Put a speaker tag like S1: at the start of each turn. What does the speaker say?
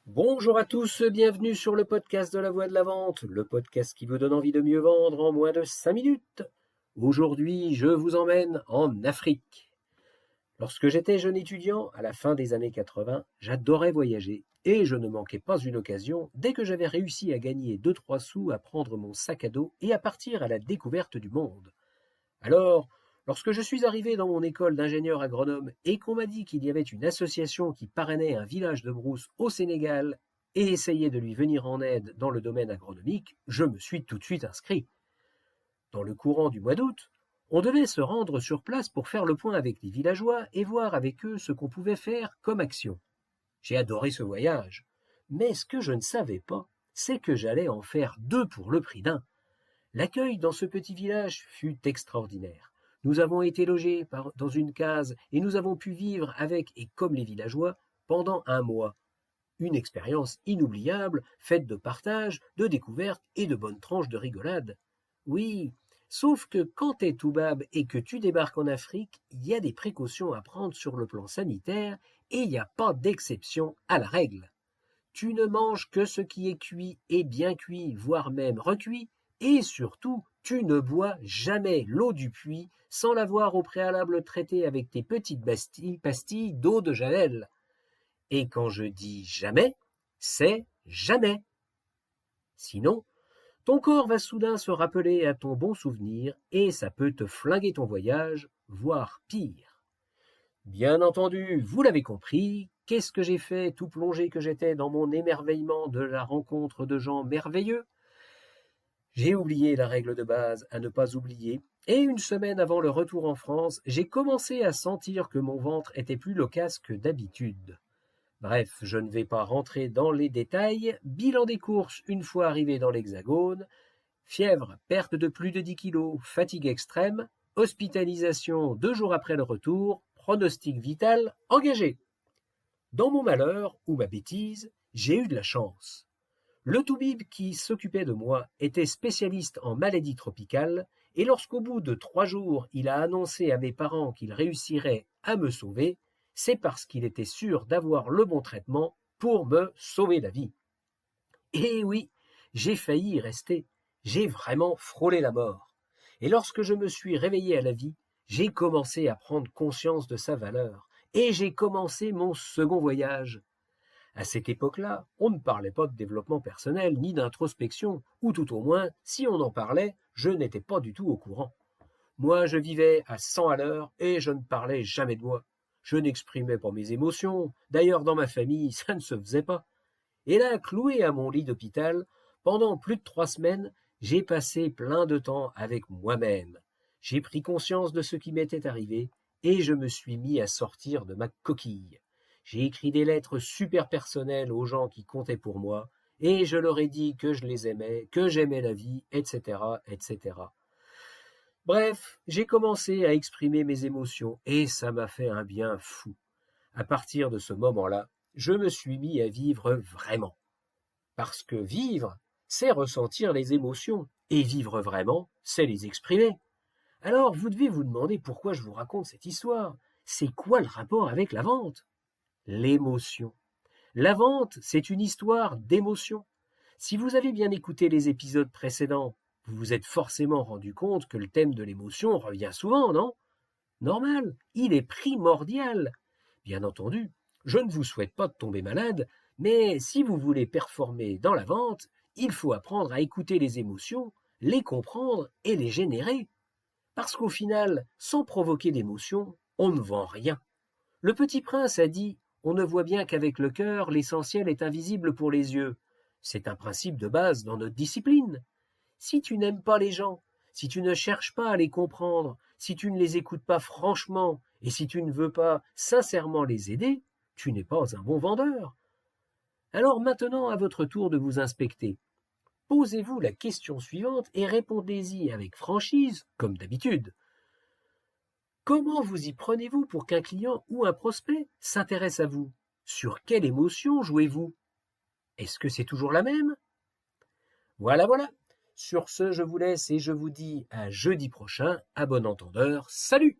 S1: Bonjour à tous, bienvenue sur le podcast de la Voix de la Vente, le podcast qui vous donne envie de mieux vendre en moins de 5 minutes. Aujourd'hui, je vous emmène en Afrique. Lorsque j'étais jeune étudiant, à la fin des années 80, j'adorais voyager et je ne manquais pas une occasion dès que j'avais réussi à gagner 2-3 sous à prendre mon sac à dos et à partir à la découverte du monde. Alors, lorsque je suis arrivé dans mon école d'ingénieur agronome et qu'on m'a dit qu'il y avait une association qui parrainait un village de brousse au Sénégal et essayait de lui venir en aide dans le domaine agronomique, je me suis tout de suite inscrit. Dans le courant du mois d'août, on devait se rendre sur place pour faire le point avec les villageois et voir avec eux ce qu'on pouvait faire comme action. J'ai adoré ce voyage, mais ce que je ne savais pas, c'est que j'allais en faire deux pour le prix d'un. L'accueil dans ce petit village fut extraordinaire. Nous avons été logés dans une case et nous avons pu vivre avec et comme les villageois pendant un mois. Une expérience inoubliable, faite de partage, de découvertes et de bonnes tranches de rigolade. Oui, sauf que quand t'es toubab et que tu débarques en Afrique, il y a des précautions à prendre sur le plan sanitaire et il n'y a pas d'exception à la règle. Tu ne manges que ce qui est cuit et bien cuit, voire même recuit, et surtout, tu ne bois jamais l'eau du puits sans l'avoir au préalable traitée avec tes petites pastilles d'eau de Javel. Et quand je dis jamais, c'est jamais. Sinon, ton corps va soudain se rappeler à ton bon souvenir et ça peut te flinguer ton voyage, voire pire. Bien entendu, vous l'avez compris, qu'est-ce que j'ai fait tout plongé que j'étais dans mon émerveillement de la rencontre de gens merveilleux? J'ai oublié la règle de base à ne pas oublier, et une semaine avant le retour en France, j'ai commencé à sentir que mon ventre était plus loquace que d'habitude. Bref, je ne vais pas rentrer dans les détails, bilan des courses une fois arrivé dans l'Hexagone, fièvre, perte de plus de 10 kilos, fatigue extrême, hospitalisation 2 jours après le retour, pronostic vital engagé. Dans mon malheur, ou ma bêtise, j'ai eu de la chance. Le toubib qui s'occupait de moi était spécialiste en maladies tropicales, et lorsqu'au bout de 3 jours il a annoncé à mes parents qu'il réussirait à me sauver, c'est parce qu'il était sûr d'avoir le bon traitement pour me sauver la vie. Et oui, j'ai failli y rester, j'ai vraiment frôlé la mort. Et lorsque je me suis réveillé à la vie, j'ai commencé à prendre conscience de sa valeur, et j'ai commencé mon second voyage. À cette époque-là, on ne parlait pas de développement personnel ni d'introspection, ou tout au moins, si on en parlait, je n'étais pas du tout au courant. Moi, je vivais à 100 à l'heure et je ne parlais jamais de moi. Je n'exprimais pas mes émotions, d'ailleurs dans ma famille, ça ne se faisait pas. Et là, cloué à mon lit d'hôpital, pendant plus de 3 semaines, j'ai passé plein de temps avec moi-même. J'ai pris conscience de ce qui m'était arrivé et je me suis mis à sortir de ma coquille. J'ai écrit des lettres super personnelles aux gens qui comptaient pour moi et je leur ai dit que je les aimais, que j'aimais la vie, etc., etc. Bref, j'ai commencé à exprimer mes émotions et ça m'a fait un bien fou. À partir de ce moment-là, je me suis mis à vivre vraiment. Parce que vivre, c'est ressentir les émotions, et vivre vraiment, c'est les exprimer. Alors vous devez vous demander pourquoi je vous raconte cette histoire. C'est quoi le rapport avec la vente? L'émotion. La vente, c'est une histoire d'émotion. Si vous avez bien écouté les épisodes précédents, vous vous êtes forcément rendu compte que le thème de l'émotion revient souvent, non? Normal, il est primordial. Bien entendu, je ne vous souhaite pas de tomber malade, mais si vous voulez performer dans la vente, il faut apprendre à écouter les émotions, les comprendre et les générer. Parce qu'au final, sans provoquer d'émotion, on ne vend rien. Le Petit Prince a dit « On ne voit bien qu'avec le cœur, l'essentiel est invisible pour les yeux ». C'est un principe de base dans notre discipline. Si tu n'aimes pas les gens, si tu ne cherches pas à les comprendre, si tu ne les écoutes pas franchement, et si tu ne veux pas sincèrement les aider, tu n'es pas un bon vendeur. Alors maintenant, à votre tour de vous inspecter. Posez-vous la question suivante et répondez-y avec franchise, comme d'habitude. Comment vous y prenez-vous pour qu'un client ou un prospect s'intéresse à vous? Sur quelle émotion jouez-vous? Est-ce que c'est toujours la même? Voilà, voilà. Sur ce, je vous laisse et je vous dis à jeudi prochain. À bon entendeur. Salut!